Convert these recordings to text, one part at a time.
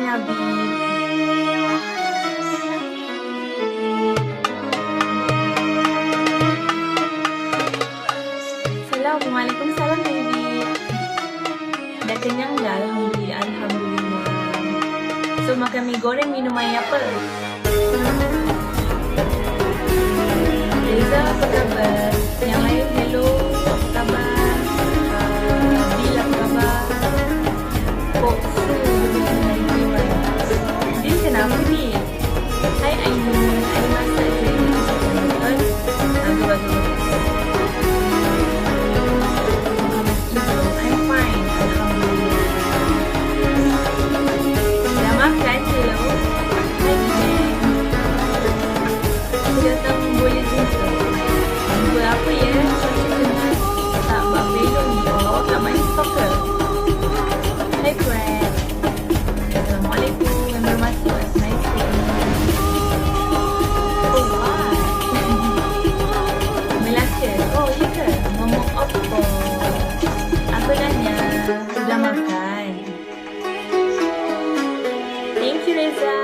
Habib. Assalamualaikum, salam Habib. Dah kenyang dah? Alhamdulillah, Alhamdulillah. So makan mi goreng, minum air apa? Reza, apa khabar? Yang lain, hello, apa khabar? Bil, apa khabar? Kok su, Din kenapa ni? Hai Ainun, I masak je. Bagus. I'm fine, Alhamdulillah. Dah makan hello? Hai Din. Datang boleh jumpa. Jumpa apa ya? Tak buat belum ni. Oh, tak main soccer. Hai Fred. Assalamualaikum. Yang bermasuk. Nice day. Oh, why? Melaka. Oh, ya ke? Ngomong apa? Apa nanya? Sudah makan. Thank you Reza.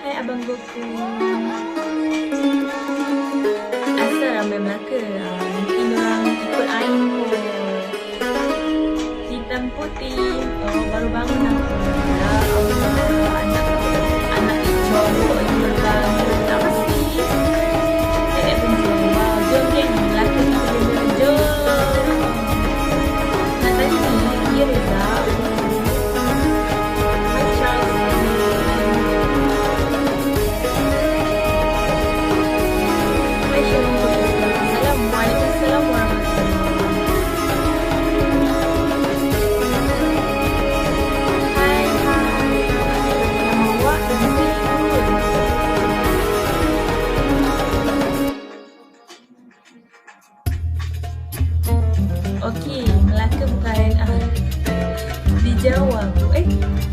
Hai Abang Goku. Ramai Melaka. Mungkin orang ikut air pun. Hitam putih. Oh, baru bangun aku. Ya Allah, anak cowok yang berbangun. Tak pasti. Nenek pun wow, jom geng. Melaka kita benda. Jom. Nak tanya ni, dia Reza. Okey, Melaka bukan di Jawa.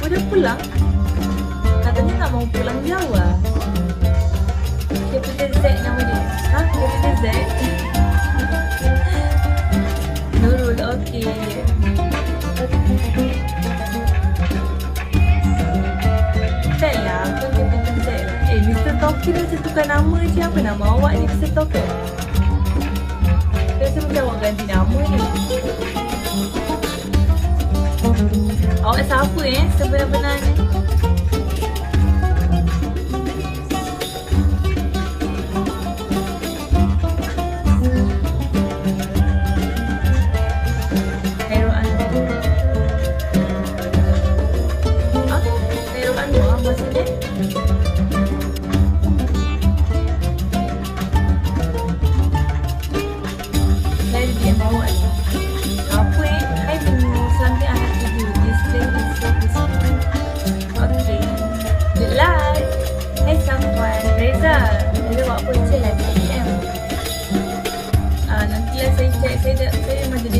Udah pulang? Katanya tak mau pulang Jawa. Capital Z nama dia. Ha? Capital Z? Nurul, okey. Tak lah, aku Capital Z lah. Mr. Token macam tukar nama je. Apa nama awak ni, Mr. Token? Rasa macam awak ganti nama ni. Awak siapa sebenar-benarnya? Khairul Anwar. Khairul Anwar maksudnya? Nantilah saya cek. Saya memang jadi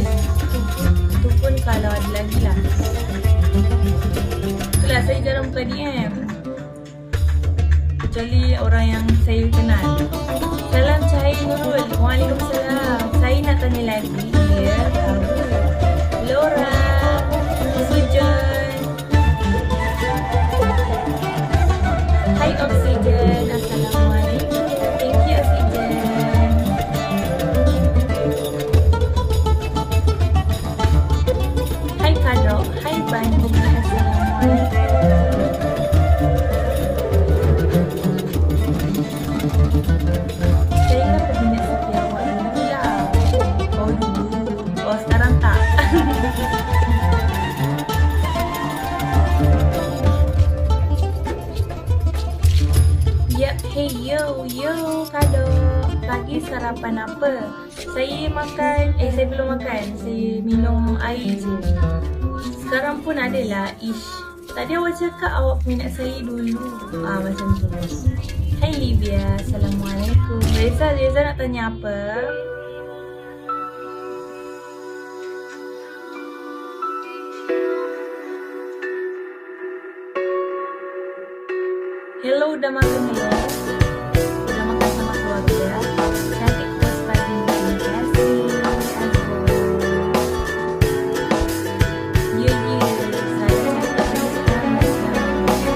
tu pun kalau ada lagi lah. Itulah saya jarang buka DM, kecuali orang yang saya kenal. Salam Cahaya Nurul. Waalaikumsalam. Saya nak tanya lagi. Ya, Laura, Sujan. Hai Oksigen. Assalamualaikum. Thank you Oksigen. Hai Kado. Hai Bandung. Assalamualaikum. Saya kan peminat setia awak dulu lah. Oh dulu. Oh sekarang tak. Yep, hey yo Kado. Pagi sarapan apa? Saya makan, saya belum makan. Saya minum air je. Sekarang pun adalah ish. Tadi awak cakap awak peminat saya dulu. Macam tu. Hai Libya, Assalamualaikum. Reza nak tanya apa? Hello, udah makan belum? Udah makan sama keluarga? Cantik puas pagi. Terima kasih. Saya cakap macam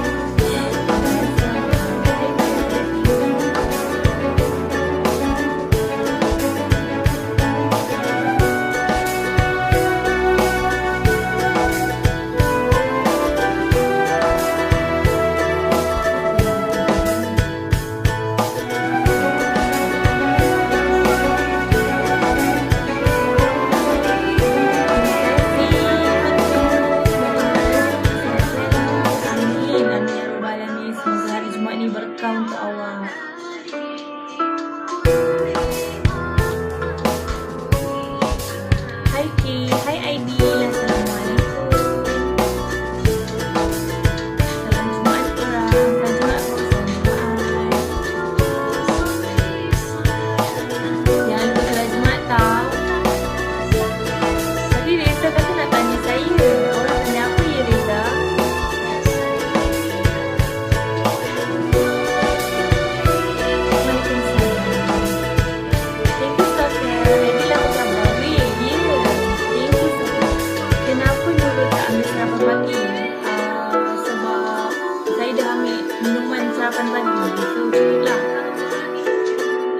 sarapan pagi. So lah,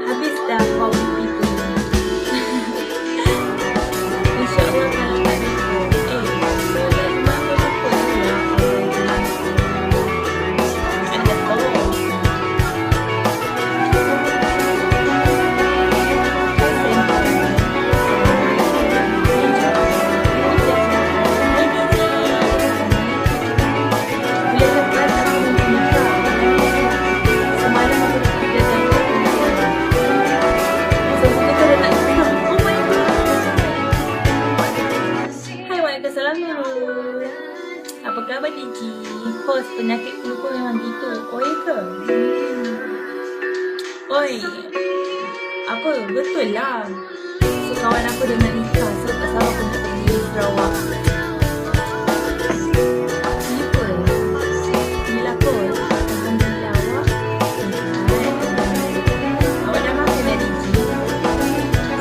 habis dah kopi tu. InsyaAllah kalau tak ada so dah mak aku lupa lah. Ada tahu. Apa khabar Diji? Host penyakit flu pun memang gitu. Oh ya ke? Oi, apa? Betul lah. So kawan aku dah nak nikah. So tak sabar pun nak pergi Sarawak. Lupa. Bila kot. Alhamdulillah awak. Awak dah makan dah Diji?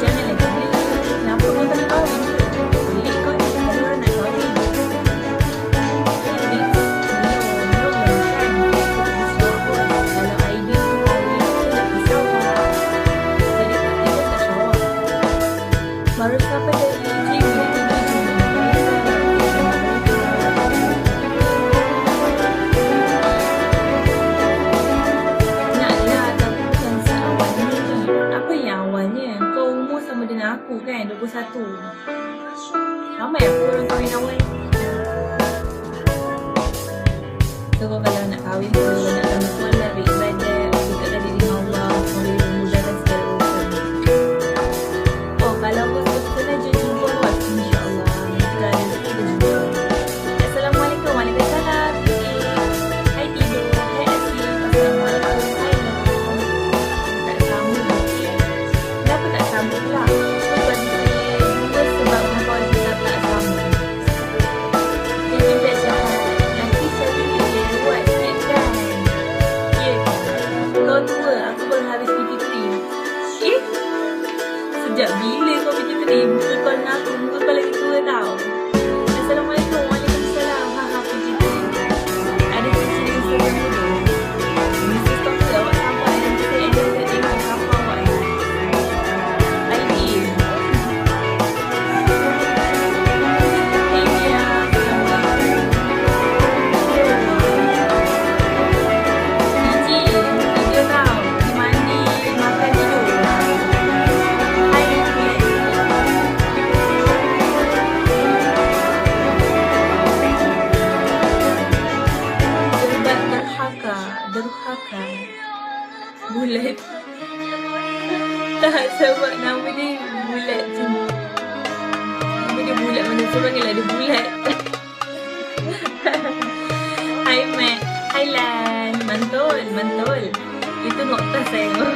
Jangan lagi beli. Kenapa kau tak nak kahwin? Beli kau ni. Kalau orang nak kahwin. Baru sampai dari gym, naklah tapi bukan seawalnya ni. Apa yang awalnya? Kau umur sama dengan aku kan, 21. Ramai aku orang kahwin awal. So kalau nak kahwin tu, nak tambah solat, beribadat, dekatkan diri dengan Allah, boleh memudahkan segala urusan. Oh, kalau aku sengaja jumpa awak, insyaAllah. Jika ada rezeki, kita jumpa. Assalamualaikum. Waalaikumsalam. Hai Tido. Hai Asli. Assalamualaikum. Hai Nom. Tak sambung lagi. Kenapa tak sambung pula? So bagi saya dua sebab kenapa kita tak sambung. Dia tidak jahat. Nanti saya boleh buat sikit kan? Ya kan? Kau tua, aku baru habis PT3. Sejak bila kau PT3? Muka kau dengan aku, muka kau lagi tua tau. Assalamualaikum. Waalaikumsalam. Haha PT3. Ada ciri Instagram dulu. Mesti stalker awak sampai nanti saya ada tengok siapa awak ni. ID. Hey Mia. Assalamualaikum. Diji, tidur tau. Pergi mandi, makan, tidur. Hai Chris. Derhaka. Bulat. Tak, sebab nama dia bulat je. Nama dia bulat mana sebenarnya dia bulat. Hai Matt. Hai Lan. Mantul. Itu nokta saya.